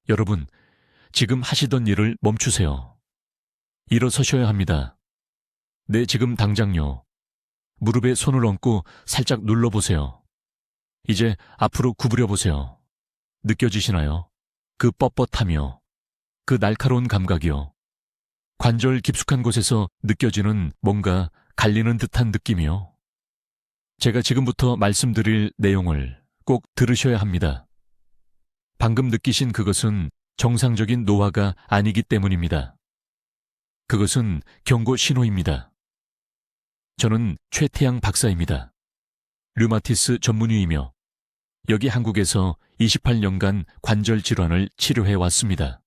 여러분, 지금 하시던 일을 멈추세요. 일어서셔야 합니다. 네, 지금 당장요. 무릎에 손을 얹고 살짝 눌러보세요. 이제 앞으로 구부려 보세요. 느껴지시나요? 그 뻣뻣함이요. 그 날카로운 감각이요. 관절 깊숙한 곳에서 느껴지는 뭔가 갈리는 듯한 느낌이요. 제가 지금부터 말씀드릴 내용을 꼭 들으셔야 합니다. 방금 느끼신 그것은 정상적인 노화가 아니기 때문입니다. 그것은 경고 신호입니다. 저는 최태양 박사입니다. 류마티스 전문의이며 여기 한국에서 28년간 관절 질환을 치료해 왔습니다.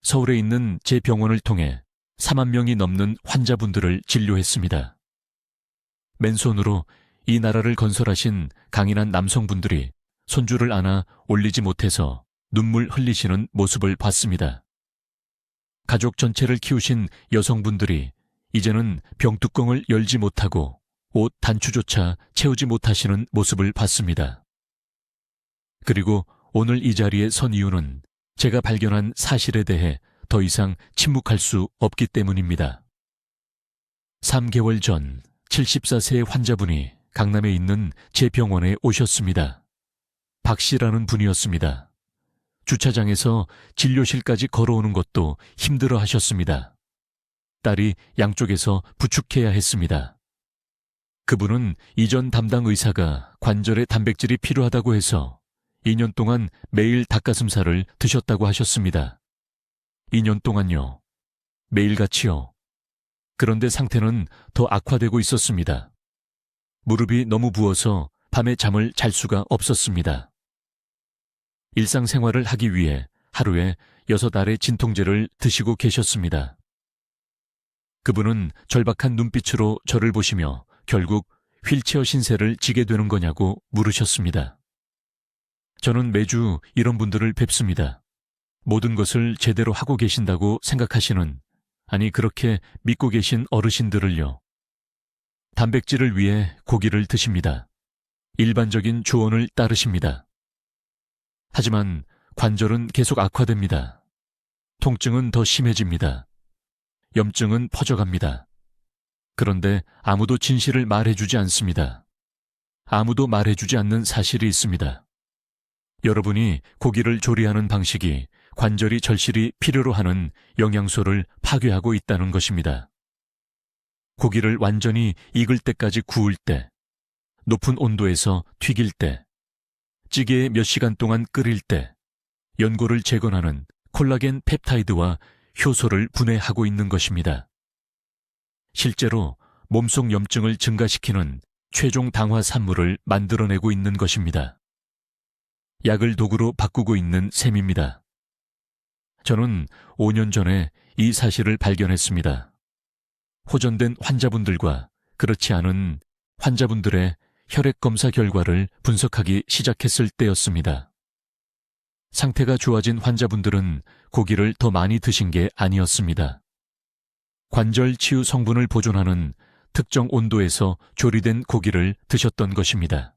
서울에 있는 제 병원을 통해 4만 명이 넘는 환자분들을 진료했습니다. 맨손으로 이 나라를 건설하신 강인한 남성분들이 손주를 안아 올리지 못해서 눈물 흘리시는 모습을 봤습니다. 가족 전체를 키우신 여성분들이 이제는 병뚜껑을 열지 못하고 옷 단추조차 채우지 못하시는 모습을 봤습니다. 그리고 오늘 이 자리에 선 이유는 제가 발견한 사실에 대해 더 이상 침묵할 수 없기 때문입니다. 3개월 전 74세의 환자분이 강남에 있는 제 병원에 오셨습니다. 박 씨라는 분이었습니다. 주차장에서 진료실까지 걸어오는 것도 힘들어 하셨습니다. 딸이 양쪽에서 부축해야 했습니다. 그분은 이전 담당 의사가 관절에 단백질이 필요하다고 해서 2년 동안 매일 닭가슴살을 드셨다고 하셨습니다. 2년 동안요. 매일같이요. 그런데 상태는 더 악화되고 있었습니다. 무릎이 너무 부어서 밤에 잠을 잘 수가 없었습니다. 일상생활을 하기 위해 하루에 6알의 진통제를 드시고 계셨습니다. 그분은 절박한 눈빛으로 저를 보시며 결국 휠체어 신세를 지게 되는 거냐고 물으셨습니다. 저는 매주 이런 분들을 뵙습니다. 모든 것을 제대로 하고 계신다고 생각하시는, 아니 그렇게 믿고 계신 어르신들을요. 단백질을 위해 고기를 드십니다. 일반적인 조언을 따르십니다. 하지만 관절은 계속 악화됩니다. 통증은 더 심해집니다. 염증은 퍼져갑니다. 그런데 아무도 진실을 말해주지 않습니다. 아무도 말해주지 않는 사실이 있습니다. 여러분이 고기를 조리하는 방식이 관절이 절실히 필요로 하는 영양소를 파괴하고 있다는 것입니다. 고기를 완전히 익을 때까지 구울 때, 높은 온도에서 튀길 때, 찌개에 몇 시간 동안 끓일 때, 연고를 재건하는 콜라겐 펩타이드와 효소를 분해하고 있는 것입니다. 실제로 몸속 염증을 증가시키는 최종 당화 산물을 만들어내고 있는 것입니다. 약을 도구로 바꾸고 있는 셈입니다. 저는 5년 전에 이 사실을 발견했습니다. 호전된 환자분들과 그렇지 않은 환자분들의 혈액검사 결과를 분석하기 시작했을 때였습니다. 상태가 좋아진 환자분들은 고기를 더 많이 드신 게 아니었습니다. 관절 치유 성분을 보존하는 특정 온도에서 조리된 고기를 드셨던 것입니다.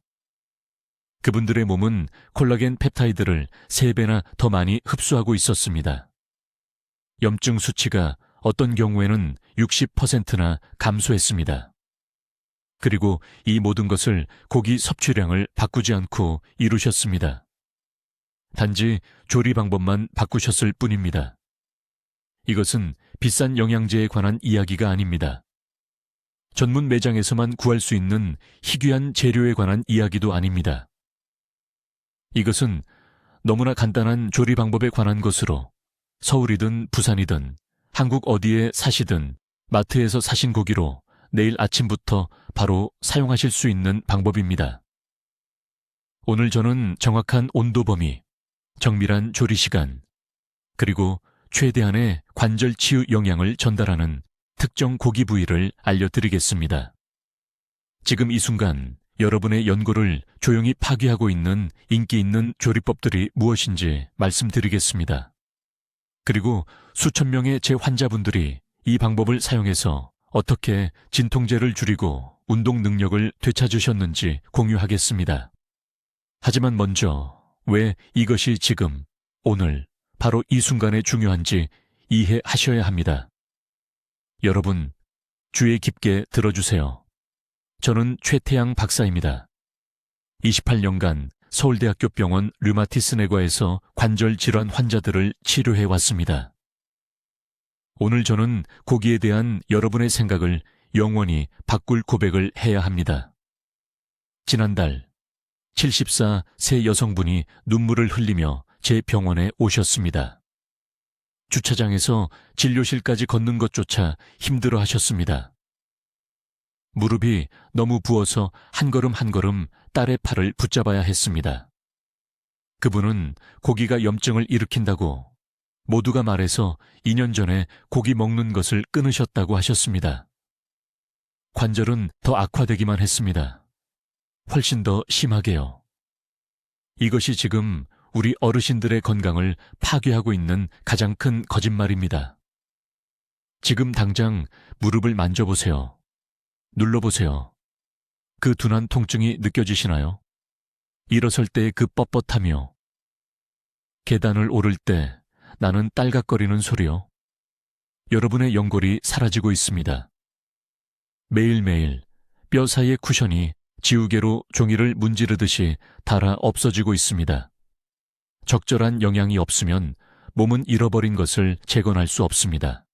그분들의 몸은 콜라겐 펩타이드를 3배나 더 많이 흡수하고 있었습니다. 염증 수치가 어떤 경우에는 60%나 감소했습니다. 그리고 이 모든 것을 고기 섭취량을 바꾸지 않고 이루셨습니다. 단지 조리 방법만 바꾸셨을 뿐입니다. 이것은 비싼 영양제에 관한 이야기가 아닙니다. 전문 매장에서만 구할 수 있는 희귀한 재료에 관한 이야기도 아닙니다. 이것은 너무나 간단한 조리 방법에 관한 것으로 서울이든 부산이든 한국 어디에 사시든 마트에서 사신 고기로 내일 아침부터 바로 사용하실 수 있는 방법입니다. 오늘 저는 정확한 온도 범위, 정밀한 조리 시간, 그리고 최대한의 관절 치유 영양을 전달하는 특정 고기 부위를 알려드리겠습니다. 지금 이 순간 여러분의 연골을 조용히 파괴하고 있는 인기 있는 조리법들이 무엇인지 말씀드리겠습니다. 그리고 수천 명의 제 환자분들이 이 방법을 사용해서 어떻게 진통제를 줄이고 운동 능력을 되찾으셨는지 공유하겠습니다. 하지만 먼저 왜 이것이 지금 오늘, 바로 이 순간에 중요한지 이해하셔야 합니다. 여러분, 주의 깊게 들어주세요. 저는 최태양 박사입니다. 28년간 서울대학교 병원 류마티스 내과에서 관절 질환 환자들을 치료해 왔습니다. 오늘 저는 고기에 대한 여러분의 생각을 영원히 바꿀 고백을 해야 합니다. 지난달 74 세 여성분이 눈물을 흘리며 제 병원에 오셨습니다. 주차장에서 진료실까지 걷는 것조차 힘들어 하셨습니다. 무릎이 너무 부어서 한 걸음 한 걸음 딸의 팔을 붙잡아야 했습니다. 그분은 고기가 염증을 일으킨다고 모두가 말해서 2년 전에 고기 먹는 것을 끊으셨다고 하셨습니다. 관절은 더 악화되기만 했습니다. 훨씬 더 심하게요. 이것이 지금 우리 어르신들의 건강을 파괴하고 있는 가장 큰 거짓말입니다. 지금 당장 무릎을 만져보세요. 눌러보세요. 그 둔한 통증이 느껴지시나요? 일어설 때의 그 뻣뻣함이요. 계단을 오를 때 나는 딸깍거리는 소리요. 여러분의 연골이 사라지고 있습니다. 매일매일 뼈 사이의 쿠션이 지우개로 종이를 문지르듯이 닳아 없어지고 있습니다. 적절한 영양이 없으면 몸은 잃어버린 것을 재건할 수 없습니다.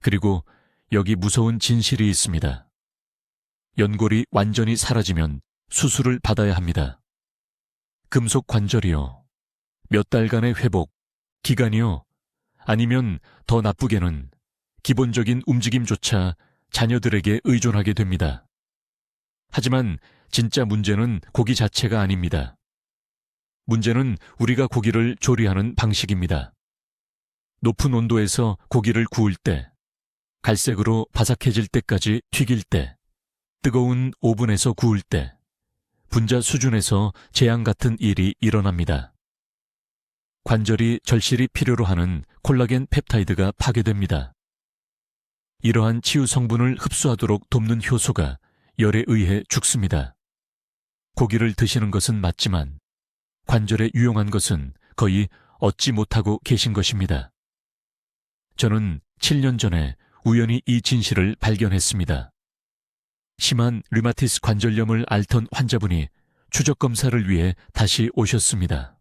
그리고 여기 무서운 진실이 있습니다. 연골이 완전히 사라지면 수술을 받아야 합니다. 금속 관절이요. 몇 달간의 회복, 기간이요. 아니면 더 나쁘게는 기본적인 움직임조차 자녀들에게 의존하게 됩니다. 하지만 진짜 문제는 고기 자체가 아닙니다. 문제는 우리가 고기를 조리하는 방식입니다. 높은 온도에서 고기를 구울 때, 갈색으로 바삭해질 때까지 튀길 때, 뜨거운 오븐에서 구울 때, 분자 수준에서 재앙 같은 일이 일어납니다. 관절이 절실히 필요로 하는 콜라겐 펩타이드가 파괴됩니다. 이러한 치유 성분을 흡수하도록 돕는 효소가 열에 의해 죽습니다. 고기를 드시는 것은 맞지만 관절에 유용한 것은 거의 얻지 못하고 계신 것입니다. 저는 7년 전에 우연히 이 진실을 발견했습니다. 심한 류마티스 관절염을 앓던 환자분이 추적 검사를 위해 다시 오셨습니다.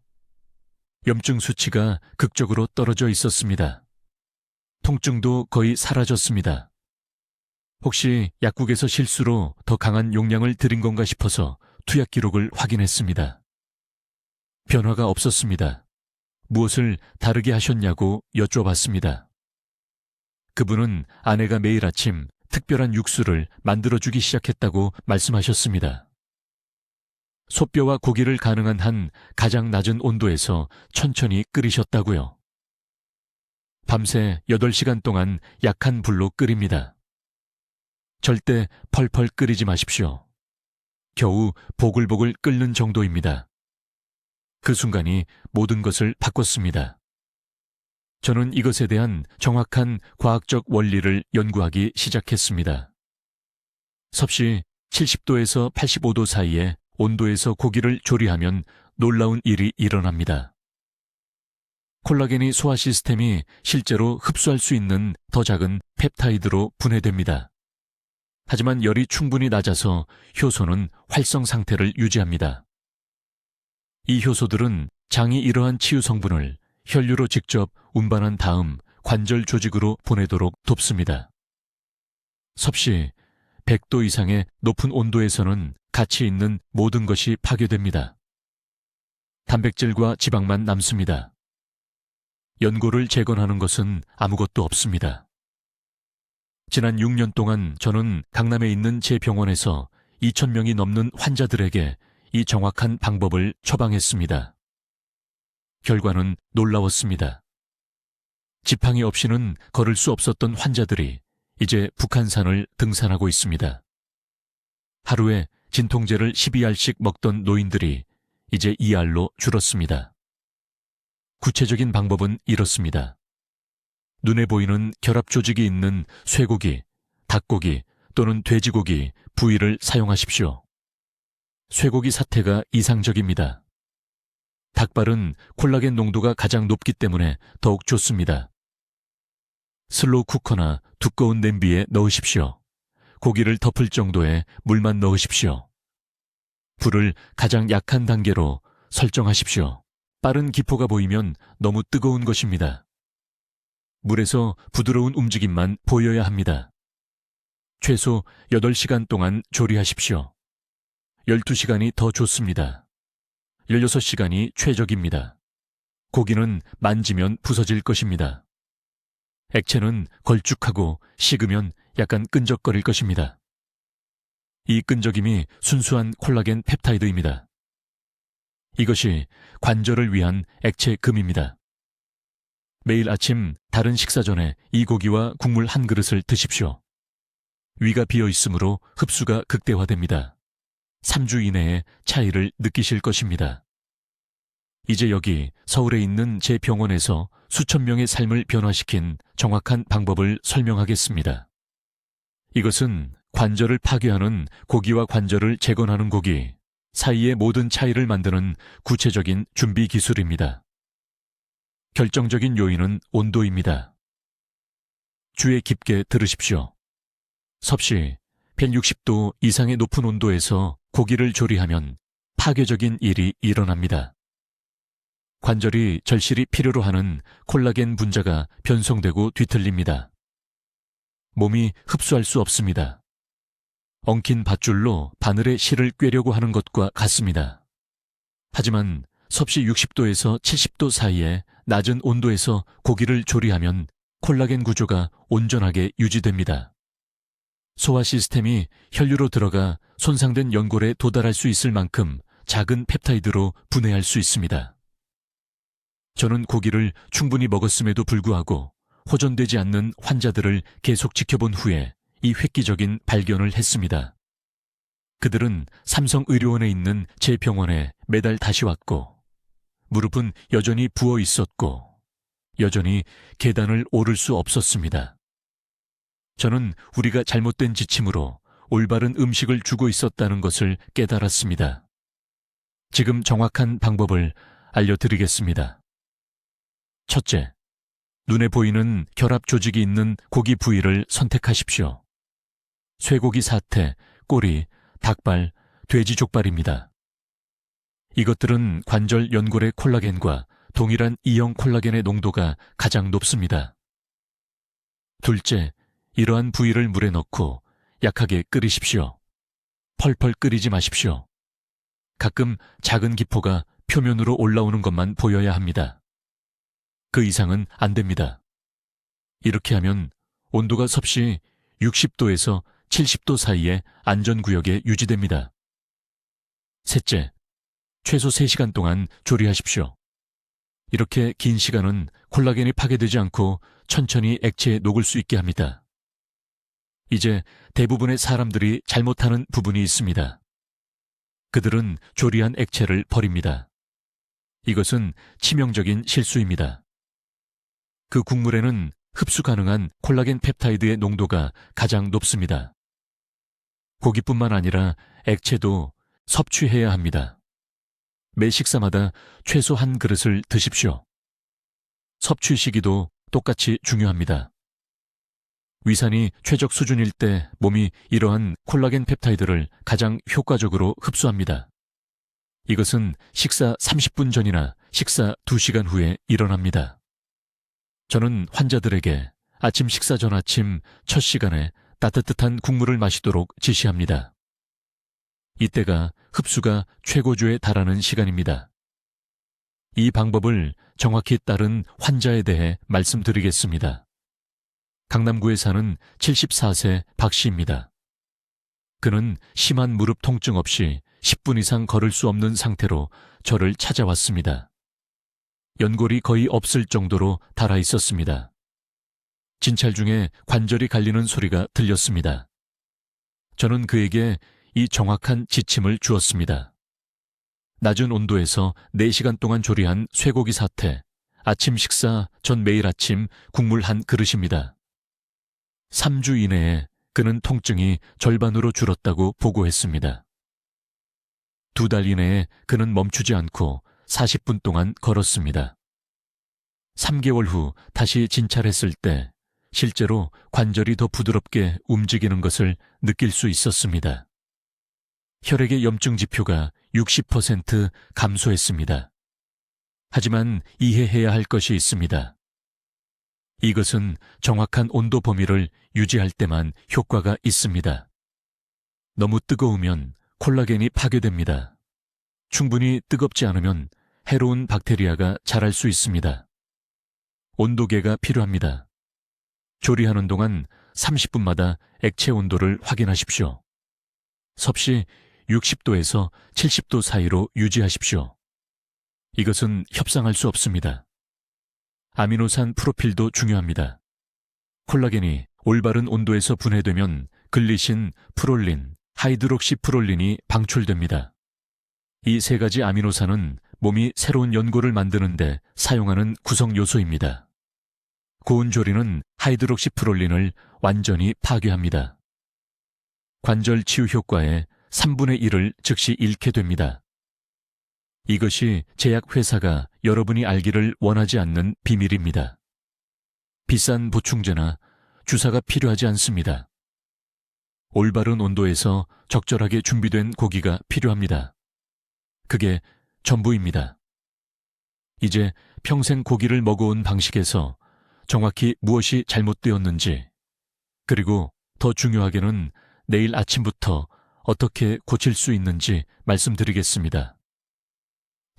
염증 수치가 극적으로 떨어져 있었습니다. 통증도 거의 사라졌습니다. 혹시 약국에서 실수로 더 강한 용량을 드린 건가 싶어서 투약 기록을 확인했습니다. 변화가 없었습니다. 무엇을 다르게 하셨냐고 여쭤봤습니다. 그분은 아내가 매일 아침 특별한 육수를 만들어주기 시작했다고 말씀하셨습니다. 소뼈와 고기를 가능한 한 가장 낮은 온도에서 천천히 끓이셨다고요. 밤새 8시간 동안 약한 불로 끓입니다. 절대 펄펄 끓이지 마십시오. 겨우 보글보글 끓는 정도입니다. 그 순간이 모든 것을 바꿨습니다. 저는 이것에 대한 정확한 과학적 원리를 연구하기 시작했습니다. 섭씨 70도에서 85도 사이의 온도에서 고기를 조리하면 놀라운 일이 일어납니다. 콜라겐이 소화 시스템이 실제로 흡수할 수 있는 더 작은 펩타이드로 분해됩니다. 하지만 열이 충분히 낮아서 효소는 활성 상태를 유지합니다. 이 효소들은 장이 이러한 치유 성분을 혈류로 직접 운반한 다음 관절 조직으로 보내도록 돕습니다. 섭씨 100도 이상의 높은 온도에서는 가치 있는 모든 것이 파괴됩니다. 단백질과 지방만 남습니다. 연골을 재건하는 것은 아무것도 없습니다. 지난 6년 동안 저는 강남에 있는 제 병원에서 2,000명이 넘는 환자들에게 이 정확한 방법을 처방했습니다. 결과는 놀라웠습니다. 지팡이 없이는 걸을 수 없었던 환자들이 이제 북한산을 등산하고 있습니다. 하루에 진통제를 12알씩 먹던 노인들이 이제 2알로 줄었습니다. 구체적인 방법은 이렇습니다. 눈에 보이는 결합 조직이 있는 쇠고기, 닭고기 또는 돼지고기 부위를 사용하십시오. 쇠고기 사태가 이상적입니다. 닭발은 콜라겐 농도가 가장 높기 때문에 더욱 좋습니다. 슬로우 쿠커나 두꺼운 냄비에 넣으십시오. 고기를 덮을 정도의 물만 넣으십시오. 불을 가장 약한 단계로 설정하십시오. 빠른 기포가 보이면 너무 뜨거운 것입니다. 물에서 부드러운 움직임만 보여야 합니다. 최소 8시간 동안 조리하십시오. 12시간이 더 좋습니다. 16시간이 최적입니다. 고기는 만지면 부서질 것입니다. 액체는 걸쭉하고 식으면 약간 끈적거릴 것입니다. 이 끈적임이 순수한 콜라겐 펩타이드입니다. 이것이 관절을 위한 액체금입니다. 매일 아침 다른 식사 전에 이 고기와 국물 한 그릇을 드십시오. 위가 비어 있으므로 흡수가 극대화됩니다. 3주 이내에 차이를 느끼실 것입니다. 이제 여기 서울에 있는 제 병원에서 수천 명의 삶을 변화시킨 정확한 방법을 설명하겠습니다. 이것은 관절을 파괴하는 고기와 관절을 재건하는 고기 사이의 모든 차이를 만드는 구체적인 준비 기술입니다. 결정적인 요인은 온도입니다. 주의 깊게 들으십시오. 섭씨 160도 이상의 높은 온도에서 고기를 조리하면 파괴적인 일이 일어납니다. 관절이 절실히 필요로 하는 콜라겐 분자가 변성되고 뒤틀립니다. 몸이 흡수할 수 없습니다. 엉킨 밧줄로 바늘에 실을 꿰려고 하는 것과 같습니다. 하지만 섭씨 60도에서 70도 사이에 낮은 온도에서 고기를 조리하면 콜라겐 구조가 온전하게 유지됩니다. 소화 시스템이 혈류로 들어가 손상된 연골에 도달할 수 있을 만큼 작은 펩타이드로 분해할 수 있습니다. 저는 고기를 충분히 먹었음에도 불구하고 호전되지 않는 환자들을 계속 지켜본 후에 이 획기적인 발견을 했습니다. 그들은 삼성의료원에 있는 제 병원에 매달 다시 왔고 무릎은 여전히 부어 있었고 여전히 계단을 오를 수 없었습니다. 저는 우리가 잘못된 지침으로 올바른 음식을 주고 있었다는 것을 깨달았습니다. 지금 정확한 방법을 알려드리겠습니다. 첫째, 눈에 보이는 결합 조직이 있는 고기 부위를 선택하십시오. 쇠고기 사태, 꼬리, 닭발, 돼지 족발입니다. 이것들은 관절 연골의 콜라겐과 동일한 E형 콜라겐의 농도가 가장 높습니다. 둘째, 이러한 부위를 물에 넣고 약하게 끓이십시오. 펄펄 끓이지 마십시오. 가끔 작은 기포가 표면으로 올라오는 것만 보여야 합니다. 그 이상은 안 됩니다. 이렇게 하면 온도가 섭씨 60도에서 70도 사이의 안전구역에 유지됩니다. 셋째, 최소 3시간 동안 조리하십시오. 이렇게 긴 시간은 콜라겐이 파괴되지 않고 천천히 액체에 녹을 수 있게 합니다. 이제 대부분의 사람들이 잘못하는 부분이 있습니다. 그들은 조리한 액체를 버립니다. 이것은 치명적인 실수입니다. 그 국물에는 흡수 가능한 콜라겐 펩타이드의 농도가 가장 높습니다. 고기뿐만 아니라 액체도 섭취해야 합니다. 매 식사마다 최소 한 그릇을 드십시오. 섭취 시기도 똑같이 중요합니다. 위산이 최적 수준일 때 몸이 이러한 콜라겐 펩타이드를 가장 효과적으로 흡수합니다. 이것은 식사 30분 전이나 식사 2시간 후에 일어납니다. 저는 환자들에게 아침 식사 전 아침 첫 시간에 따뜻한 국물을 마시도록 지시합니다. 이때가 흡수가 최고조에 달하는 시간입니다. 이 방법을 정확히 따른 환자에 대해 말씀드리겠습니다. 강남구에 사는 74세 박 씨입니다. 그는 심한 무릎 통증 없이 10분 이상 걸을 수 없는 상태로 저를 찾아왔습니다. 연골이 거의 없을 정도로 닳아 있었습니다. 진찰 중에 관절이 갈리는 소리가 들렸습니다. 저는 그에게 이 정확한 지침을 주었습니다. 낮은 온도에서 4시간 동안 조리한 쇠고기 사태, 아침 식사 전 매일 아침 국물 한 그릇입니다. 3주 이내에 그는 통증이 절반으로 줄었다고 보고했습니다. 2달 이내에 그는 멈추지 않고 40분 동안 걸었습니다. 3개월 후 다시 진찰했을 때 실제로 관절이 더 부드럽게 움직이는 것을 느낄 수 있었습니다. 혈액의 염증 지표가 60% 감소했습니다. 하지만 이해해야 할 것이 있습니다. 이것은 정확한 온도 범위를 유지할 때만 효과가 있습니다. 너무 뜨거우면 콜라겐이 파괴됩니다. 충분히 뜨겁지 않으면 해로운 박테리아가 자랄 수 있습니다. 온도계가 필요합니다. 조리하는 동안 30분마다 액체 온도를 확인하십시오. 섭씨 60도에서 70도 사이로 유지하십시오. 이것은 협상할 수 없습니다. 아미노산 프로필도 중요합니다. 콜라겐이 올바른 온도에서 분해되면 글리신, 프롤린, 하이드록시프롤린이 방출됩니다. 이 세 가지 아미노산은 몸이 새로운 연고를 만드는데 사용하는 구성 요소입니다. 고온 조리는 하이드록시프롤린을 완전히 파괴합니다. 관절 치유 효과의 3분의 1을 즉시 잃게 됩니다. 이것이 제약회사가 여러분이 알기를 원하지 않는 비밀입니다. 비싼 보충제나 주사가 필요하지 않습니다. 올바른 온도에서 적절하게 준비된 고기가 필요합니다. 그게 전부입니다. 이제 평생 고기를 먹어온 방식에서 정확히 무엇이 잘못되었는지, 그리고 더 중요하게는 내일 아침부터 어떻게 고칠 수 있는지 말씀드리겠습니다.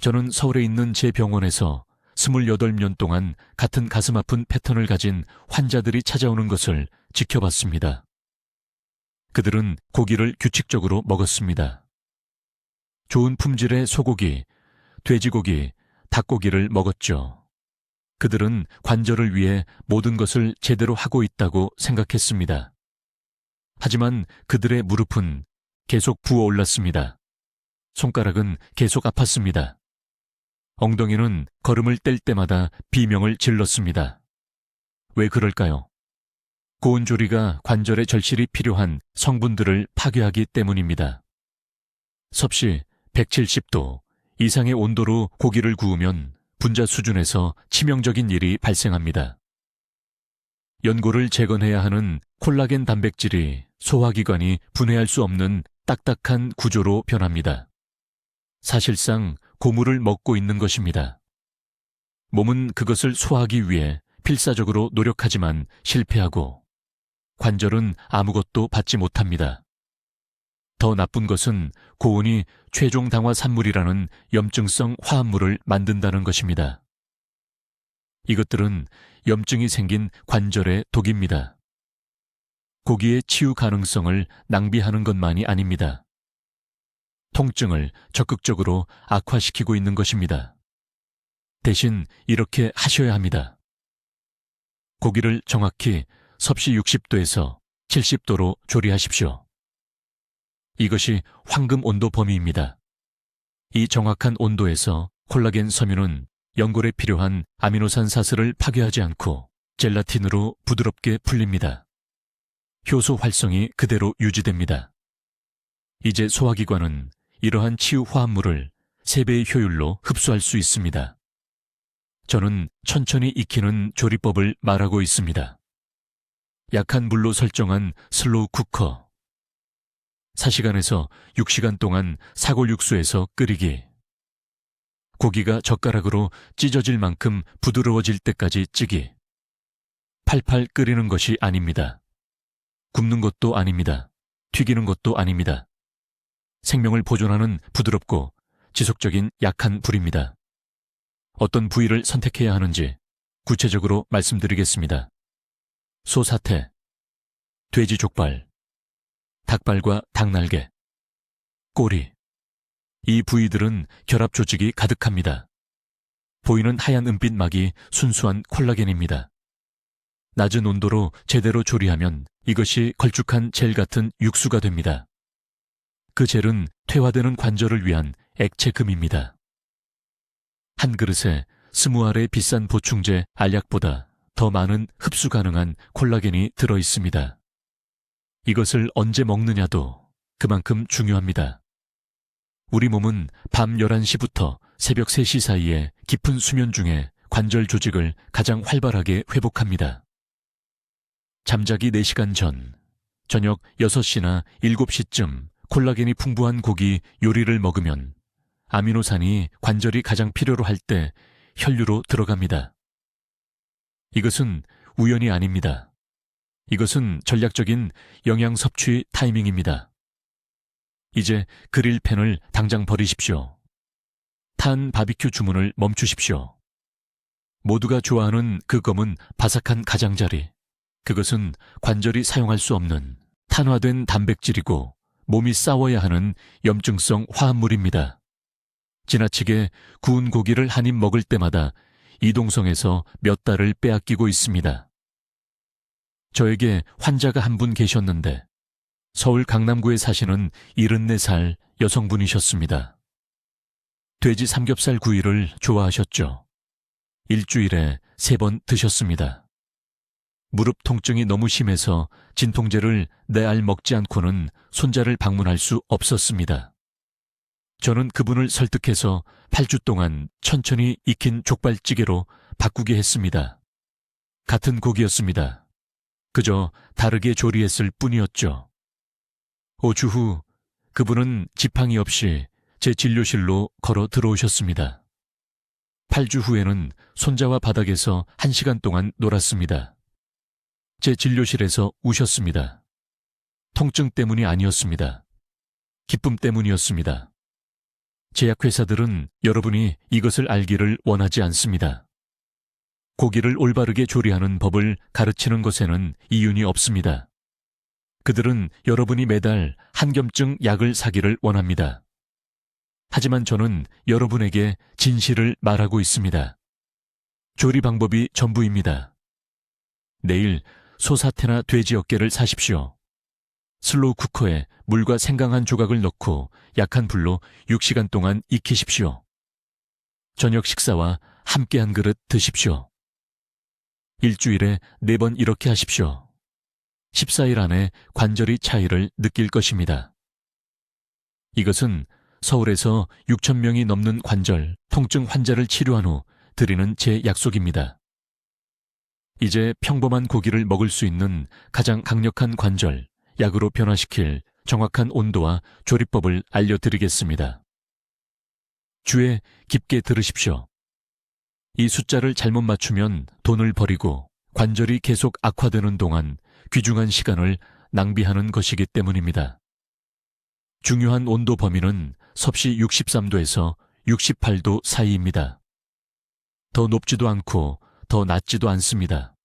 저는 서울에 있는 제 병원에서 28년 동안 같은 가슴 아픈 패턴을 가진 환자들이 찾아오는 것을 지켜봤습니다. 그들은 고기를 규칙적으로 먹었습니다. 좋은 품질의 소고기, 돼지고기, 닭고기를 먹었죠. 그들은 관절을 위해 모든 것을 제대로 하고 있다고 생각했습니다. 하지만 그들의 무릎은 계속 부어올랐습니다. 손가락은 계속 아팠습니다. 엉덩이는 걸음을 뗄 때마다 비명을 질렀습니다. 왜 그럴까요? 고온조리가 관절의 절실히 필요한 성분들을 파괴하기 때문입니다. 섭씨 170도 이상의 온도로 고기를 구우면 분자 수준에서 치명적인 일이 발생합니다. 연고를 재건해야 하는 콜라겐 단백질이 소화기관이 분해할 수 없는 딱딱한 구조로 변합니다. 사실상 고물을 먹고 있는 것입니다. 몸은 그것을 소화하기 위해 필사적으로 노력하지만 실패하고 관절은 아무것도 받지 못합니다. 더 나쁜 것은 고온이 최종 당화 산물이라는 염증성 화합물을 만든다는 것입니다. 이것들은 염증이 생긴 관절의 독입니다. 고기의 치유 가능성을 낭비하는 것만이 아닙니다. 통증을 적극적으로 악화시키고 있는 것입니다. 대신 이렇게 하셔야 합니다. 고기를 정확히 섭씨 60도에서 70도로 조리하십시오. 이것이 황금 온도 범위입니다. 이 정확한 온도에서 콜라겐 섬유는 연골에 필요한 아미노산 사슬을 파괴하지 않고 젤라틴으로 부드럽게 풀립니다. 효소 활성이 그대로 유지됩니다. 이제 소화기관은 이러한 치유 화합물을 3배의 효율로 흡수할 수 있습니다. 저는 천천히 익히는 조리법을 말하고 있습니다. 약한 물로 설정한 슬로우 쿠커, 4시간에서 6시간 동안 사골육수에서 끓이기. 고기가 젓가락으로 찢어질 만큼 부드러워질 때까지 찌기. 팔팔 끓이는 것이 아닙니다. 굽는 것도 아닙니다. 튀기는 것도 아닙니다. 생명을 보존하는 부드럽고 지속적인 약한 불입니다. 어떤 부위를 선택해야 하는지 구체적으로 말씀드리겠습니다. 소 사태, 돼지 족발, 닭발과 닭날개, 꼬리. 이 부위들은 결합 조직이 가득합니다. 보이는 하얀 은빛 막이 순수한 콜라겐입니다. 낮은 온도로 제대로 조리하면 이것이 걸쭉한 젤 같은 육수가 됩니다. 그 젤은 퇴화되는 관절을 위한 액체금입니다. 한 그릇에 20알의 비싼 보충제 알약보다 더 많은 흡수 가능한 콜라겐이 들어 있습니다. 이것을 언제 먹느냐도 그만큼 중요합니다. 우리 몸은 밤 11시부터 새벽 3시 사이에 깊은 수면 중에 관절 조직을 가장 활발하게 회복합니다. 잠자기 4시간 전, 저녁 6시나 7시쯤 콜라겐이 풍부한 고기 요리를 먹으면 아미노산이 관절이 가장 필요로 할 때 혈류로 들어갑니다. 이것은 우연이 아닙니다. 이것은 전략적인 영양 섭취 타이밍입니다. 이제 그릴팬을 당장 버리십시오. 탄 바비큐 주문을 멈추십시오. 모두가 좋아하는 그 검은 바삭한 가장자리. 그것은 관절이 사용할 수 없는 탄화된 단백질이고 몸이 싸워야 하는 염증성 화합물입니다. 지나치게 구운 고기를 한 입 먹을 때마다 이동성에서 몇 달을 빼앗기고 있습니다. 저에게 환자가 한 분 계셨는데 서울 강남구에 사시는 74살 여성분이셨습니다. 돼지 삼겹살 구이를 좋아하셨죠. 일주일에 3번 드셨습니다. 무릎 통증이 너무 심해서 진통제를 4알 먹지 않고는 손자를 방문할 수 없었습니다. 저는 그분을 설득해서 8주 동안 천천히 익힌 족발찌개로 바꾸게 했습니다. 같은 고기였습니다. 그저 다르게 조리했을 뿐이었죠. 5주 후 그분은 지팡이 없이 제 진료실로 걸어 들어오셨습니다. 8주 후에는 손자와 바닥에서 1시간 동안 놀았습니다. 제 진료실에서 우셨습니다. 통증 때문이 아니었습니다. 기쁨 때문이었습니다. 제약회사들은 여러분이 이것을 알기를 원하지 않습니다. 고기를 올바르게 조리하는 법을 가르치는 것에는 이윤이 없습니다. 그들은 여러분이 매달 한겸증 약을 사기를 원합니다. 하지만 저는 여러분에게 진실을 말하고 있습니다. 조리 방법이 전부입니다. 내일 소사태나 돼지 어깨를 사십시오. 슬로우 쿠커에 물과 생강 한 조각을 넣고 약한 불로 6시간 동안 익히십시오. 저녁 식사와 함께 한 그릇 드십시오. 일주일에 4번 이렇게 하십시오. 14일 안에 관절의 차이를 느낄 것입니다. 이것은 서울에서 6,000명이 넘는 관절, 통증 환자를 치료한 후 드리는 제 약속입니다. 이제 평범한 고기를 먹을 수 있는 가장 강력한 관절, 약으로 변화시킬 정확한 온도와 조리법을 알려드리겠습니다. 주에 깊게 들으십시오. 이 숫자를 잘못 맞추면 돈을 버리고 관절이 계속 악화되는 동안 귀중한 시간을 낭비하는 것이기 때문입니다. 중요한 온도 범위는 섭씨 63도에서 68도 사이입니다. 더 높지도 않고 더 낮지도 않습니다.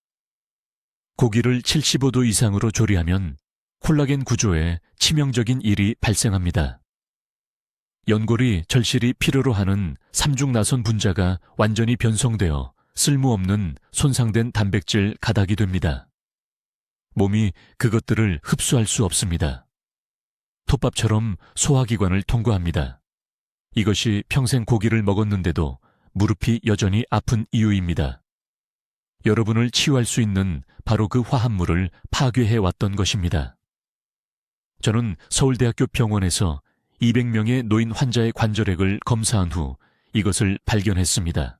고기를 75도 이상으로 조리하면 콜라겐 구조에 치명적인 일이 발생합니다. 연골이 절실히 필요로 하는 삼중나선 분자가 완전히 변성되어 쓸모없는 손상된 단백질 가닥이 됩니다. 몸이 그것들을 흡수할 수 없습니다. 톱밥처럼 소화기관을 통과합니다. 이것이 평생 고기를 먹었는데도 무릎이 여전히 아픈 이유입니다. 여러분을 치유할 수 있는 바로 그 화합물을 파괴해 왔던 것입니다. 저는 서울대학교 병원에서 200명의 노인 환자의 관절액을 검사한 후 이것을 발견했습니다.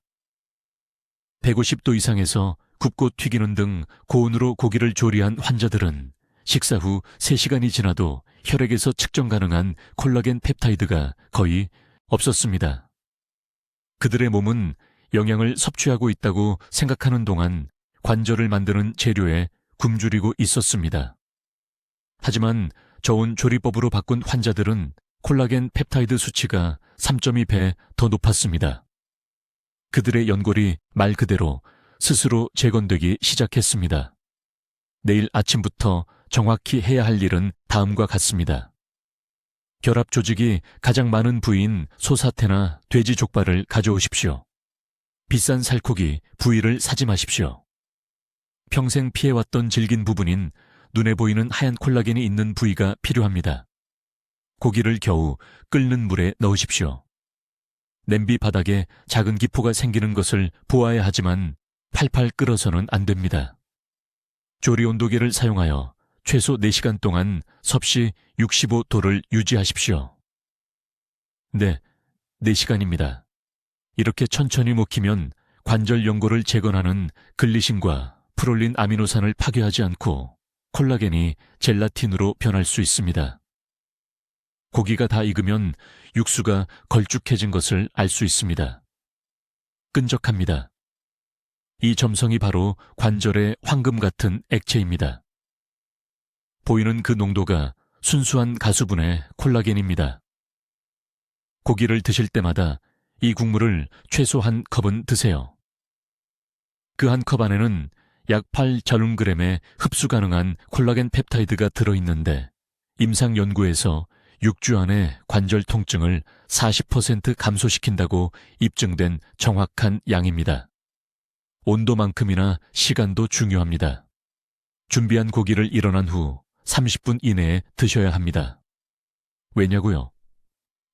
150도 이상에서 굽고 튀기는 등 고온으로 고기를 조리한 환자들은 식사 후 3시간이 지나도 혈액에서 측정 가능한 콜라겐 펩타이드가 거의 없었습니다. 그들의 몸은 영양을 섭취하고 있다고 생각하는 동안 관절을 만드는 재료에 굶주리고 있었습니다. 하지만 저온 조리법으로 바꾼 환자들은 콜라겐 펩타이드 수치가 3.2배 더 높았습니다. 그들의 연골이 말 그대로 스스로 재건되기 시작했습니다. 내일 아침부터 정확히 해야 할 일은 다음과 같습니다. 결합 조직이 가장 많은 부위인 소사태나 돼지 족발을 가져오십시오. 비싼 살코기, 부위를 사지 마십시오. 평생 피해왔던 질긴 부분인 눈에 보이는 하얀 콜라겐이 있는 부위가 필요합니다. 고기를 겨우 끓는 물에 넣으십시오. 냄비 바닥에 작은 기포가 생기는 것을 보아야 하지만 팔팔 끓어서는 안 됩니다. 조리 온도계를 사용하여 최소 4시간 동안 섭씨 65도를 유지하십시오. 네, 4시간입니다. 이렇게 천천히 먹히면 관절 연골을 재건하는 글리신과 프롤린 아미노산을 파괴하지 않고 콜라겐이 젤라틴으로 변할 수 있습니다. 고기가 다 익으면 육수가 걸쭉해진 것을 알 수 있습니다. 끈적합니다. 이 점성이 바로 관절의 황금 같은 액체입니다. 보이는 그 농도가 순수한 가수분의 콜라겐입니다. 고기를 드실 때마다 이 국물을 최소 한 컵은 드세요. 그 한 컵 안에는 약 8제곱그램의 흡수 가능한 콜라겐 펩타이드가 들어있는데 임상 연구에서 6주 안에 관절 통증을 40% 감소시킨다고 입증된 정확한 양입니다. 온도만큼이나 시간도 중요합니다. 준비한 고기를 일어난 후 30분 이내에 드셔야 합니다. 왜냐고요?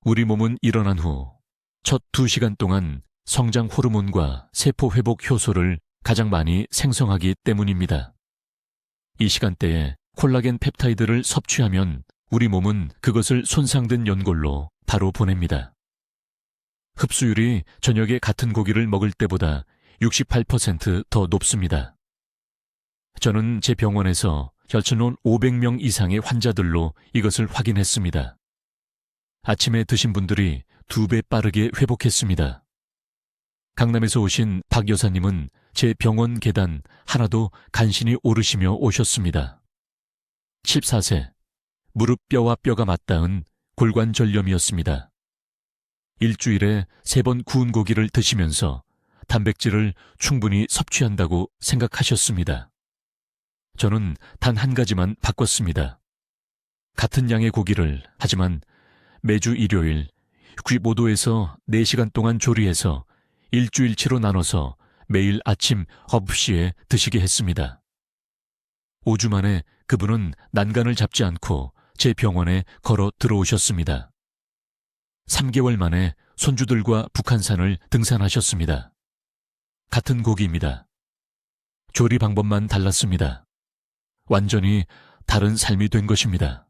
우리 몸은 일어난 후 첫 2시간 동안 성장 호르몬과 세포 회복 효소를 가장 많이 생성하기 때문입니다. 이 시간대에 콜라겐 펩타이드를 섭취하면 우리 몸은 그것을 손상된 연골로 바로 보냅니다. 흡수율이 저녁에 같은 고기를 먹을 때보다 68% 높습니다. 저는 제 병원에서 혈전원 500명 이상의 환자들로 이것을 확인했습니다. 아침에 드신 분들이 2배 빠르게 회복했습니다. 강남에서 오신 박 여사님은 제 병원 계단 하나도 간신히 오르시며 오셨습니다. 14세, 무릎뼈와 뼈가 맞닿은 골관절염이었습니다. 일주일에 3번 구운 고기를 드시면서 단백질을 충분히 섭취한다고 생각하셨습니다. 저는 단 한 가지만 바꿨습니다. 같은 양의 고기를 하지만 매주 일요일 65도에서 4시간 동안 조리해서 일주일치로 나눠서 매일 아침 9시에 드시게 했습니다. 5주 만에 그분은 난간을 잡지 않고 제 병원에 걸어 들어오셨습니다. 3개월 만에 손주들과 북한산을 등산하셨습니다. 같은 고기입니다. 조리 방법만 달랐습니다. 완전히 다른 삶이 된 것입니다.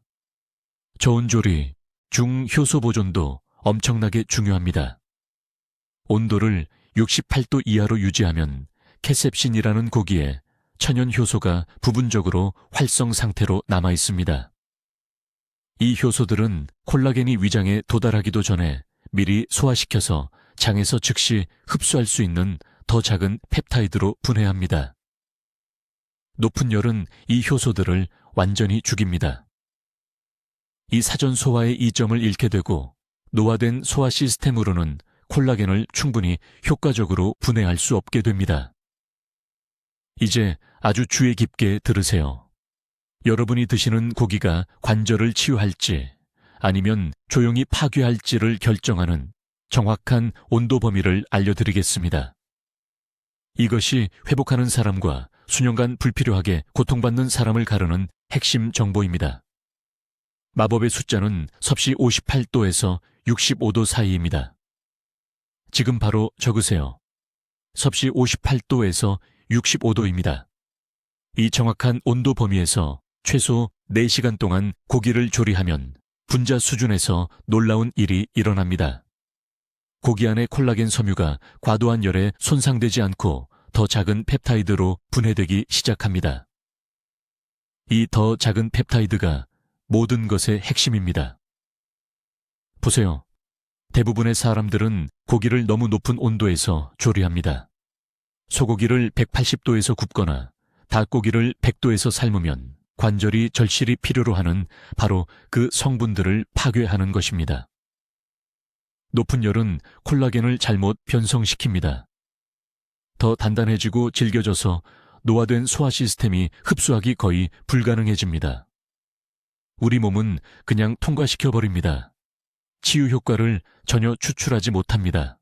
저온 조리, 중효소 보존도 엄청나게 중요합니다. 온도를 68도 이하로 유지하면 캐셉신이라는 고기에 천연 효소가 부분적으로 활성 상태로 남아 있습니다. 이 효소들은 콜라겐이 위장에 도달하기도 전에 미리 소화시켜서 장에서 즉시 흡수할 수 있는 더 작은 펩타이드로 분해합니다. 높은 열은 이 효소들을 완전히 죽입니다. 이 사전 소화의 이점을 잃게 되고 노화된 소화 시스템으로는 콜라겐을 충분히 효과적으로 분해할 수 없게 됩니다. 이제 아주 주의 깊게 들으세요. 여러분이 드시는 고기가 관절을 치유할지 아니면 조용히 파괴할지를 결정하는 정확한 온도 범위를 알려드리겠습니다. 이것이 회복하는 사람과 수년간 불필요하게 고통받는 사람을 가르는 핵심 정보입니다. 마법의 숫자는 섭씨 58도에서 65도 사이입니다. 지금 바로 적으세요. 섭씨 58도에서 65도입니다. 이 정확한 온도 범위에서 최소 4시간 동안 고기를 조리하면 분자 수준에서 놀라운 일이 일어납니다. 고기 안의 콜라겐 섬유가 과도한 열에 손상되지 않고 더 작은 펩타이드로 분해되기 시작합니다. 이 더 작은 펩타이드가 모든 것의 핵심입니다. 보세요. 대부분의 사람들은 고기를 너무 높은 온도에서 조리합니다. 소고기를 180도에서 굽거나 닭고기를 100도에서 삶으면 관절이 절실히 필요로 하는 바로 그 성분들을 파괴하는 것입니다. 높은 열은 콜라겐을 잘못 변성시킵니다. 더 단단해지고 질겨져서 노화된 소화 시스템이 흡수하기 거의 불가능해집니다. 우리 몸은 그냥 통과시켜버립니다. 치유 효과를 전혀 추출하지 못합니다.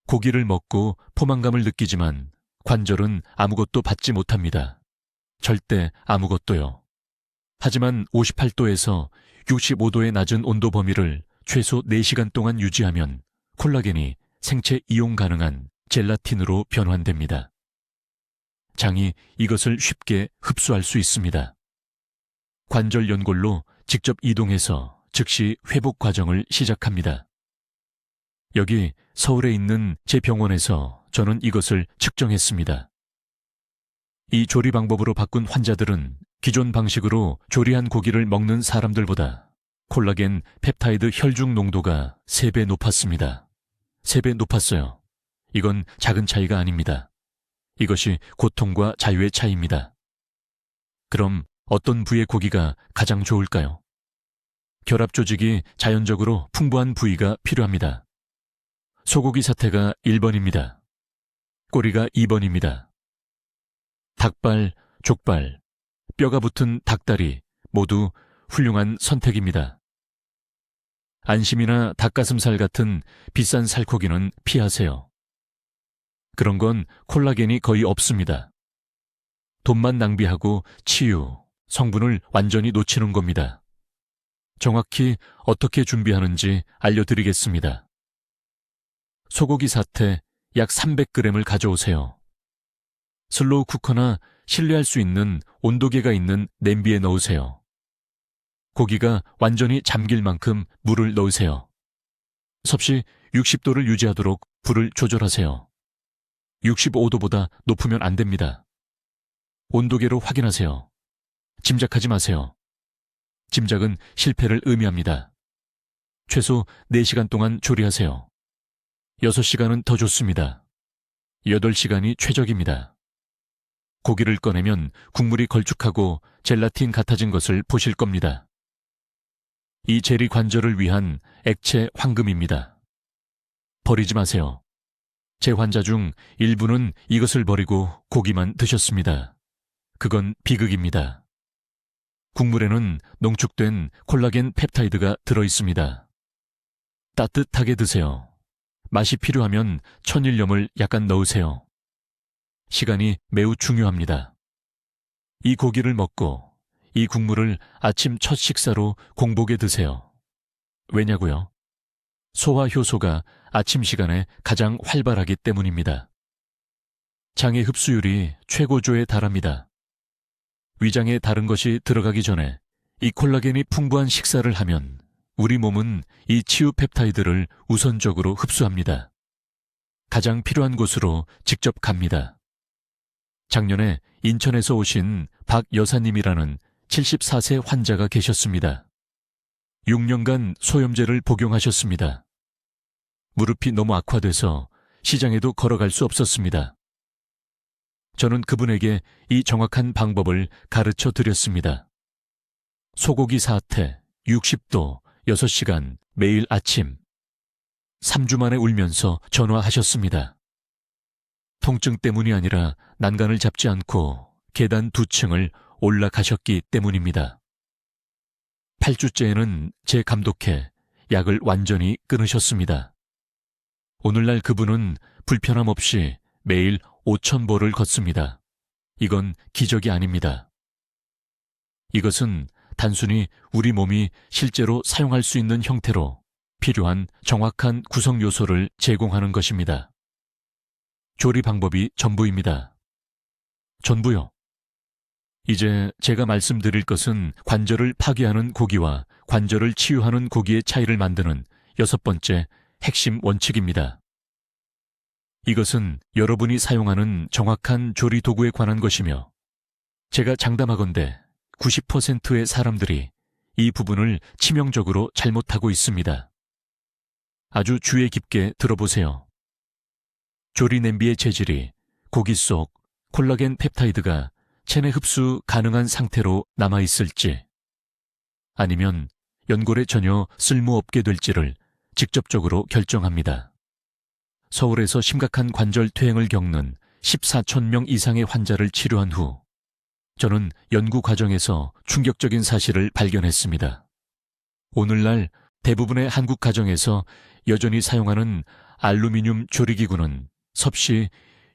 고기를 먹고 포만감을 느끼지만 관절은 아무것도 받지 못합니다. 절대 아무것도요. 하지만 58도에서 65도의 낮은 온도 범위를 최소 4시간 동안 유지하면 콜라겐이 생체 이용 가능한 젤라틴으로 변환됩니다. 장이 이것을 쉽게 흡수할 수 있습니다. 관절 연골로 직접 이동해서 즉시 회복 과정을 시작합니다. 여기 서울에 있는 제 병원에서 저는 이것을 측정했습니다. 이 조리 방법으로 바꾼 환자들은 기존 방식으로 조리한 고기를 먹는 사람들보다 콜라겐 펩타이드 혈중 농도가 3배 높았습니다. 3배 높았어요. 이건 작은 차이가 아닙니다. 이것이 고통과 자유의 차이입니다. 그럼 어떤 부의 고기가 가장 좋을까요? 결합 조직이 자연적으로 풍부한 부위가 필요합니다. 소고기 사태가 1번입니다. 꼬리가 2번입니다. 닭발, 족발, 뼈가 붙은 닭다리 모두 훌륭한 선택입니다. 안심이나 닭가슴살 같은 비싼 살코기는 피하세요. 그런 건 콜라겐이 거의 없습니다. 돈만 낭비하고 치유, 성분을 완전히 놓치는 겁니다. 정확히 어떻게 준비하는지 알려드리겠습니다. 소고기 사태 약 300g을 가져오세요. 슬로우 쿠커나 신뢰할 수 있는 온도계가 있는 냄비에 넣으세요. 고기가 완전히 잠길 만큼 물을 넣으세요. 섭씨 60도를 유지하도록 불을 조절하세요. 65도보다 높으면 안 됩니다. 온도계로 확인하세요. 짐작하지 마세요. 짐작은 실패를 의미합니다. 최소 4시간 동안 조리하세요. 6시간은 더 좋습니다. 8시간이 최적입니다. 고기를 꺼내면 국물이 걸쭉하고 젤라틴 같아진 것을 보실 겁니다. 이 젤이 관절을 위한 액체 황금입니다. 버리지 마세요. 제 환자 중 일부는 이것을 버리고 고기만 드셨습니다. 그건 비극입니다. 국물에는 농축된 콜라겐 펩타이드가 들어있습니다. 따뜻하게 드세요. 맛이 필요하면 천일염을 약간 넣으세요. 시간이 매우 중요합니다. 이 고기를 먹고 이 국물을 아침 첫 식사로 공복에 드세요. 왜냐고요? 소화 효소가 아침 시간에 가장 활발하기 때문입니다. 장의 흡수율이 최고조에 달합니다. 위장에 다른 것이 들어가기 전에 이 콜라겐이 풍부한 식사를 하면 우리 몸은 이 치유 펩타이드를 우선적으로 흡수합니다. 가장 필요한 곳으로 직접 갑니다. 작년에 인천에서 오신 박 여사님이라는 74세 환자가 계셨습니다. 6년간 소염제를 복용하셨습니다. 무릎이 너무 악화돼서 시장에도 걸어갈 수 없었습니다. 저는 그분에게 이 정확한 방법을 가르쳐 드렸습니다. 소고기 사태, 60도, 6시간, 매일 아침. 3주 만에 울면서 전화하셨습니다. 통증 때문이 아니라 난간을 잡지 않고 계단 2층을 올라가셨기 때문입니다. 8주째에는 제 감독해 약을 완전히 끊으셨습니다. 오늘날 그분은 불편함 없이 매일 5,000보를 걷습니다. 이건 기적이 아닙니다. 이것은 단순히 우리 몸이 실제로 사용할 수 있는 형태로 필요한 정확한 구성 요소를 제공하는 것입니다. 조리 방법이 전부입니다. 전부요. 이제 제가 말씀드릴 것은 관절을 파괴하는 고기와 관절을 치유하는 고기의 차이를 만드는 6번째 핵심 원칙입니다. 이것은 여러분이 사용하는 정확한 조리 도구에 관한 것이며 제가 장담하건대 90%의 사람들이 이 부분을 치명적으로 잘못하고 있습니다. 아주 주의 깊게 들어보세요. 조리 냄비의 재질이 고기 속 콜라겐 펩타이드가 체내 흡수 가능한 상태로 남아있을지 아니면 연골에 전혀 쓸모없게 될지를 직접적으로 결정합니다. 서울에서 심각한 관절 퇴행을 겪는 14,000명 이상의 환자를 치료한 후 저는 연구 과정에서 충격적인 사실을 발견했습니다. 오늘날 대부분의 한국 가정에서 여전히 사용하는 알루미늄 조리기구는 섭씨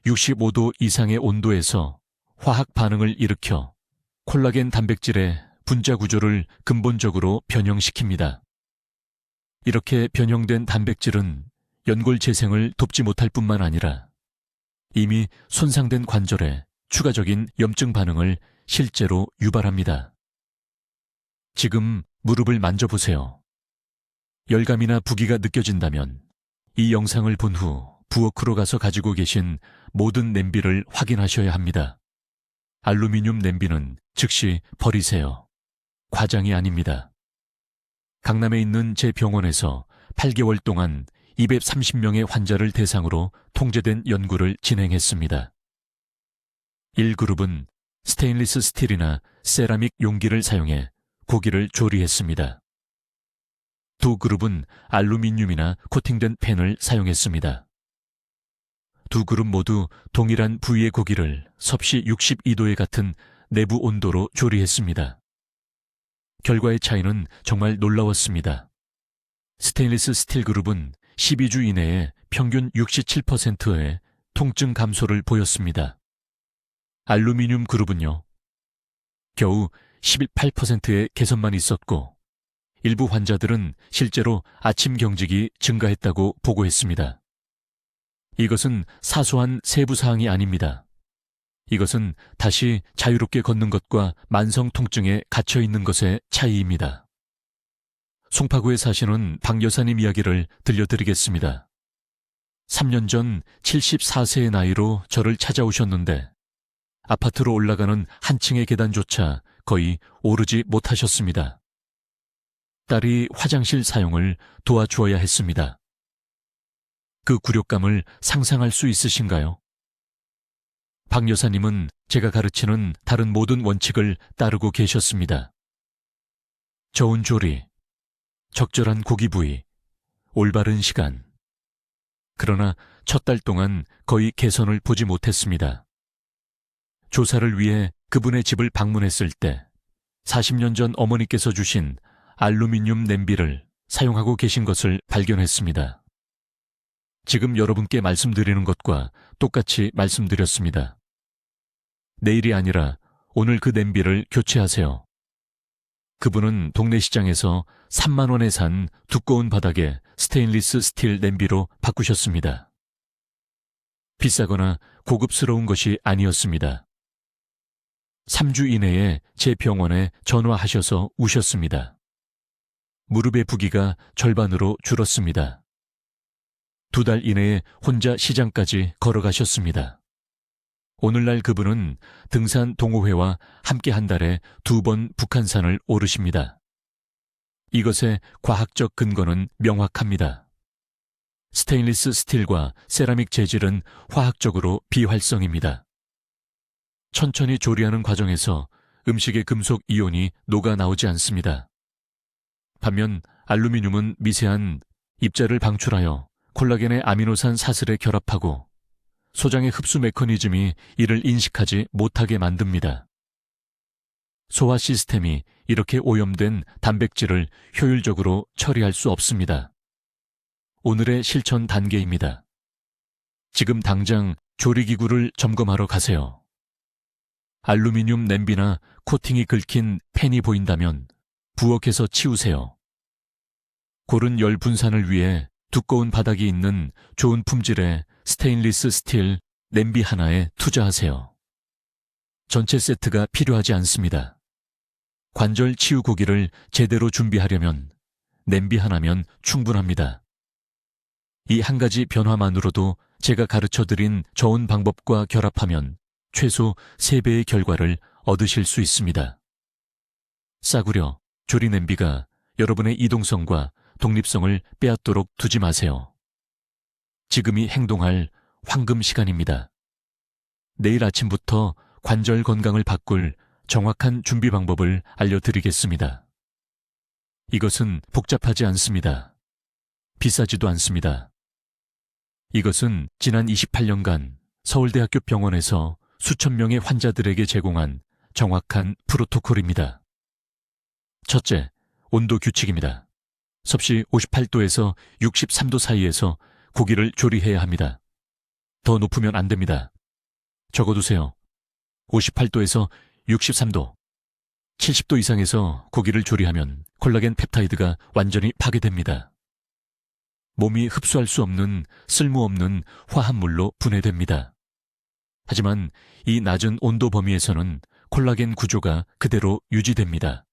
65도 이상의 온도에서 화학 반응을 일으켜 콜라겐 단백질의 분자 구조를 근본적으로 변형시킵니다. 이렇게 변형된 단백질은 연골 재생을 돕지 못할 뿐만 아니라 이미 손상된 관절에 추가적인 염증 반응을 실제로 유발합니다. 지금 무릎을 만져보세요. 열감이나 부기가 느껴진다면 이 영상을 본 후 부엌으로 가서 가지고 계신 모든 냄비를 확인하셔야 합니다. 알루미늄 냄비는 즉시 버리세요. 과장이 아닙니다. 강남에 있는 제 병원에서 8개월 동안 230명의 환자를 대상으로 통제된 연구를 진행했습니다. 1그룹은 스테인리스 스틸이나 세라믹 용기를 사용해 고기를 조리했습니다. 2그룹은 알루미늄이나 코팅된 팬을 사용했습니다. 2그룹 모두 동일한 부위의 고기를 섭씨 62도에 같은 내부 온도로 조리했습니다. 결과의 차이는 정말 놀라웠습니다. 스테인리스 스틸 그룹은 12주 이내에 평균 67%의 통증 감소를 보였습니다. 알루미늄 그룹은요, 겨우 18%의 개선만 있었고 일부 환자들은 실제로 아침 경직이 증가했다고 보고했습니다. 이것은 사소한 세부 사항이 아닙니다. 이것은 다시 자유롭게 걷는 것과 만성 통증에 갇혀 있는 것의 차이입니다. 송파구에 사시는 박 여사님 이야기를 들려드리겠습니다. 3년 전 74세의 나이로 저를 찾아오셨는데 아파트로 올라가는 한 층의 계단조차 거의 오르지 못하셨습니다. 딸이 화장실 사용을 도와주어야 했습니다. 그 굴욕감을 상상할 수 있으신가요? 박 여사님은 제가 가르치는 다른 모든 원칙을 따르고 계셨습니다. 저온 조리, 적절한 고기 부위, 올바른 시간. 그러나 첫 달 동안 거의 개선을 보지 못했습니다. 조사를 위해 그분의 집을 방문했을 때 40년 전 어머니께서 주신 알루미늄 냄비를 사용하고 계신 것을 발견했습니다. 지금 여러분께 말씀드리는 것과 똑같이 말씀드렸습니다. 내일이 아니라 오늘 그 냄비를 교체하세요. 그분은 동네 시장에서 3만 원에 산 두꺼운 바닥의 스테인리스 스틸 냄비로 바꾸셨습니다. 비싸거나 고급스러운 것이 아니었습니다. 3주 이내에 제 병원에 전화하셔서 우셨습니다. 무릎의 부기가 절반으로 줄었습니다. 2달 이내에 혼자 시장까지 걸어가셨습니다. 오늘날 그분은 등산 동호회와 함께 한 달에 2번 북한산을 오르십니다. 이것의 과학적 근거는 명확합니다. 스테인리스 스틸과 세라믹 재질은 화학적으로 비활성입니다. 천천히 조리하는 과정에서 음식의 금속 이온이 녹아 나오지 않습니다. 반면 알루미늄은 미세한 입자를 방출하여 콜라겐의 아미노산 사슬에 결합하고 소장의 흡수 메커니즘이 이를 인식하지 못하게 만듭니다. 소화 시스템이 이렇게 오염된 단백질을 효율적으로 처리할 수 없습니다. 오늘의 실천 단계입니다. 지금 당장 조리기구를 점검하러 가세요. 알루미늄 냄비나 코팅이 긁힌 팬이 보인다면 부엌에서 치우세요. 고른 열 분산을 위해 두꺼운 바닥이 있는 좋은 품질의 스테인리스 스틸 냄비 하나에 투자하세요. 전체 세트가 필요하지 않습니다. 관절 치유 고기를 제대로 준비하려면 냄비 하나면 충분합니다. 이 한 가지 변화만으로도 제가 가르쳐드린 저온 방법과 결합하면 최소 3배의 결과를 얻으실 수 있습니다. 싸구려 조리 냄비가 여러분의 이동성과 독립성을 빼앗도록 두지 마세요. 지금이 행동할 황금 시간입니다. 내일 아침부터 관절 건강을 바꿀 정확한 준비 방법을 알려드리겠습니다. 이것은 복잡하지 않습니다. 비싸지도 않습니다. 이것은 지난 28년간 서울대학교 병원에서 수천 명의 환자들에게 제공한 정확한 프로토콜입니다. 첫째, 온도 규칙입니다. 섭씨 58도에서 63도 사이에서 고기를 조리해야 합니다. 더 높으면 안 됩니다. 적어두세요. 58도에서 63도, 70도 이상에서 고기를 조리하면 콜라겐 펩타이드가 완전히 파괴됩니다. 몸이 흡수할 수 없는 쓸모없는 화합물로 분해됩니다. 하지만 이 낮은 온도 범위에서는 콜라겐 구조가 그대로 유지됩니다.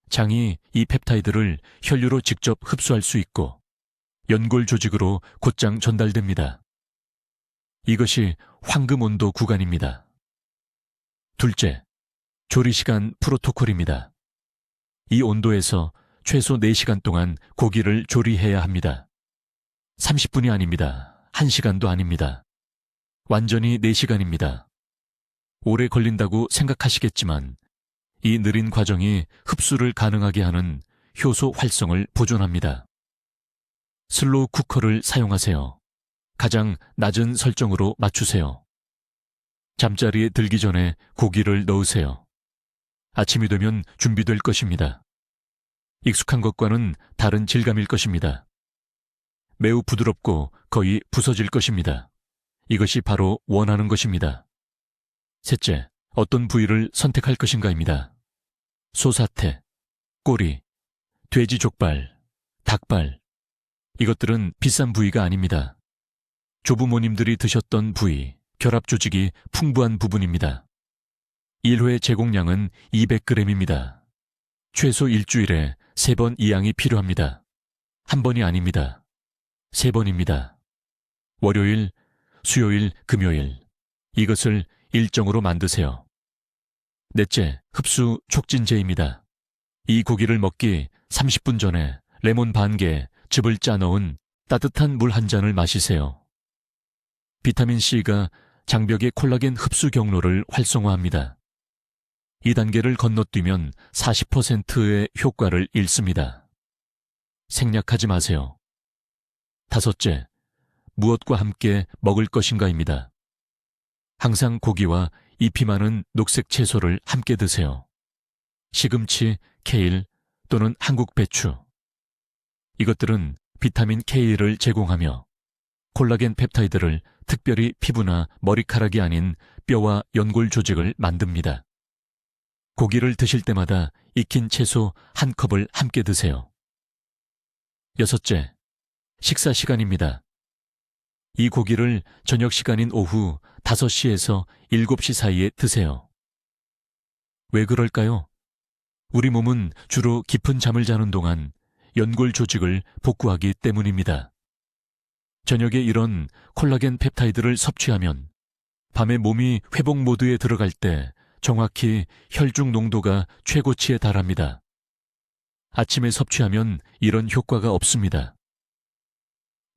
장이 이 펩타이드를 혈류로 직접 흡수할 수 있고 연골 조직으로 곧장 전달됩니다. 이것이 황금 온도 구간입니다. 둘째, 조리시간 프로토콜입니다. 이 온도에서 최소 4시간 동안 고기를 조리해야 합니다. 30분이 아닙니다. 1시간도 아닙니다. 완전히 4시간입니다. 오래 걸린다고 생각하시겠지만 이 느린 과정이 흡수를 가능하게 하는 효소 활성을 보존합니다. 슬로우 쿠커를 사용하세요. 가장 낮은 설정으로 맞추세요. 잠자리에 들기 전에 고기를 넣으세요. 아침이 되면 준비될 것입니다. 익숙한 것과는 다른 질감일 것입니다. 매우 부드럽고 거의 부서질 것입니다. 이것이 바로 원하는 것입니다. 셋째, 어떤 부위를 선택할 것인가입니다. 소사태, 꼬리, 돼지 족발, 닭발. 이것들은 비싼 부위가 아닙니다. 조부모님들이 드셨던 부위, 결합 조직이 풍부한 부분입니다. 1회 제공량은 200g입니다. 최소 일주일에 3번 이양이 필요합니다. 한 번이 아닙니다. 3번입니다. 월요일, 수요일, 금요일. 이것을 일정으로 만드세요. 넷째, 흡수 촉진제입니다. 이 고기를 먹기 30분 전에 레몬 반 개, 즙을 짜 넣은 따뜻한 물 한 잔을 마시세요. 비타민C가 장벽의 콜라겐 흡수 경로를 활성화합니다. 이 단계를 건너뛰면 40%의 효과를 잃습니다. 생략하지 마세요. 다섯째, 무엇과 함께 먹을 것인가입니다. 항상 고기와 잎이 많은 녹색 채소를 함께 드세요. 시금치, 케일 또는 한국 배추. 이것들은 비타민 K를 제공하며 콜라겐 펩타이드를 특별히 피부나 머리카락이 아닌 뼈와 연골 조직을 만듭니다. 고기를 드실 때마다 익힌 채소 1컵을 함께 드세요. 여섯째, 식사 시간입니다. 이 고기를 저녁 시간인 오후 5시에서 7시 사이에 드세요. 왜 그럴까요? 우리 몸은 주로 깊은 잠을 자는 동안 연골 조직을 복구하기 때문입니다. 저녁에 이런 콜라겐 펩타이드를 섭취하면 밤에 몸이 회복 모드에 들어갈 때 정확히 혈중 농도가 최고치에 달합니다. 아침에 섭취하면 이런 효과가 없습니다.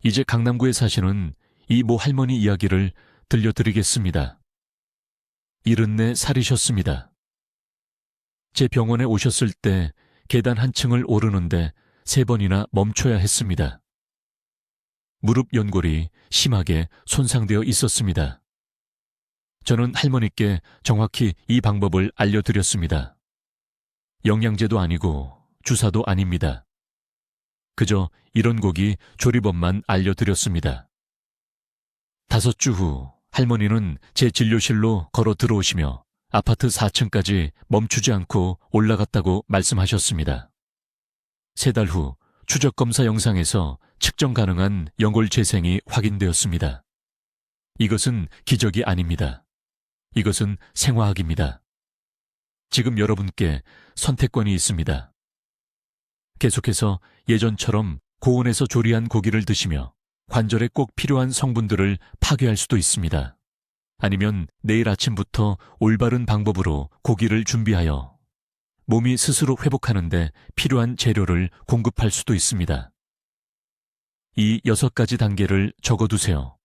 이제 강남구에 사시는 이 모 할머니 이야기를 들려드리겠습니다. 74살이셨습니다. 제 병원에 오셨을 때 계단 한 층을 오르는데 3번이나 멈춰야 했습니다. 무릎 연골이 심하게 손상되어 있었습니다. 저는 할머니께 정확히 이 방법을 알려드렸습니다. 영양제도 아니고 주사도 아닙니다. 그저 이런 고기 조리법만 알려드렸습니다. 5주 후 할머니는 제 진료실로 걸어 들어오시며 아파트 4층까지 멈추지 않고 올라갔다고 말씀하셨습니다. 3달 후 추적검사 영상에서 측정 가능한 연골 재생이 확인되었습니다. 이것은 기적이 아닙니다. 이것은 생화학입니다. 지금 여러분께 선택권이 있습니다. 계속해서 예전처럼 고온에서 조리한 고기를 드시며 관절에 꼭 필요한 성분들을 파괴할 수도 있습니다. 아니면 내일 아침부터 올바른 방법으로 고기를 준비하여 몸이 스스로 회복하는데 필요한 재료를 공급할 수도 있습니다. 이 6가지 단계를 적어두세요.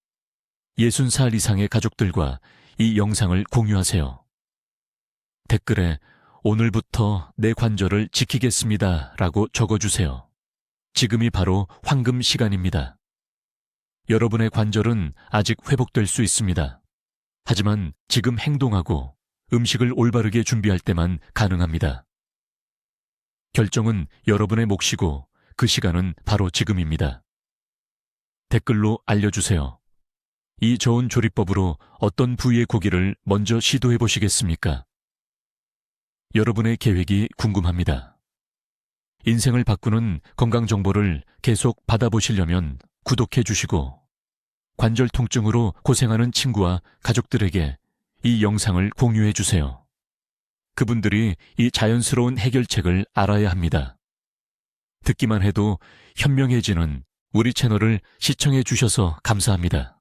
60살 이상의 가족들과 이 영상을 공유하세요. 댓글에 오늘부터 내 관절을 지키겠습니다 라고 적어주세요. 지금이 바로 황금 시간입니다. 여러분의 관절은 아직 회복될 수 있습니다. 하지만 지금 행동하고 음식을 올바르게 준비할 때만 가능합니다. 결정은 여러분의 몫이고 그 시간은 바로 지금입니다. 댓글로 알려주세요. 이 좋은 조리법으로 어떤 부위의 고기를 먼저 시도해 보시겠습니까? 여러분의 계획이 궁금합니다. 인생을 바꾸는 건강 정보를 계속 받아보시려면 구독해 주시고 관절 통증으로 고생하는 친구와 가족들에게 이 영상을 공유해 주세요. 그분들이 이 자연스러운 해결책을 알아야 합니다. 듣기만 해도 현명해지는 우리 채널을 시청해 주셔서 감사합니다.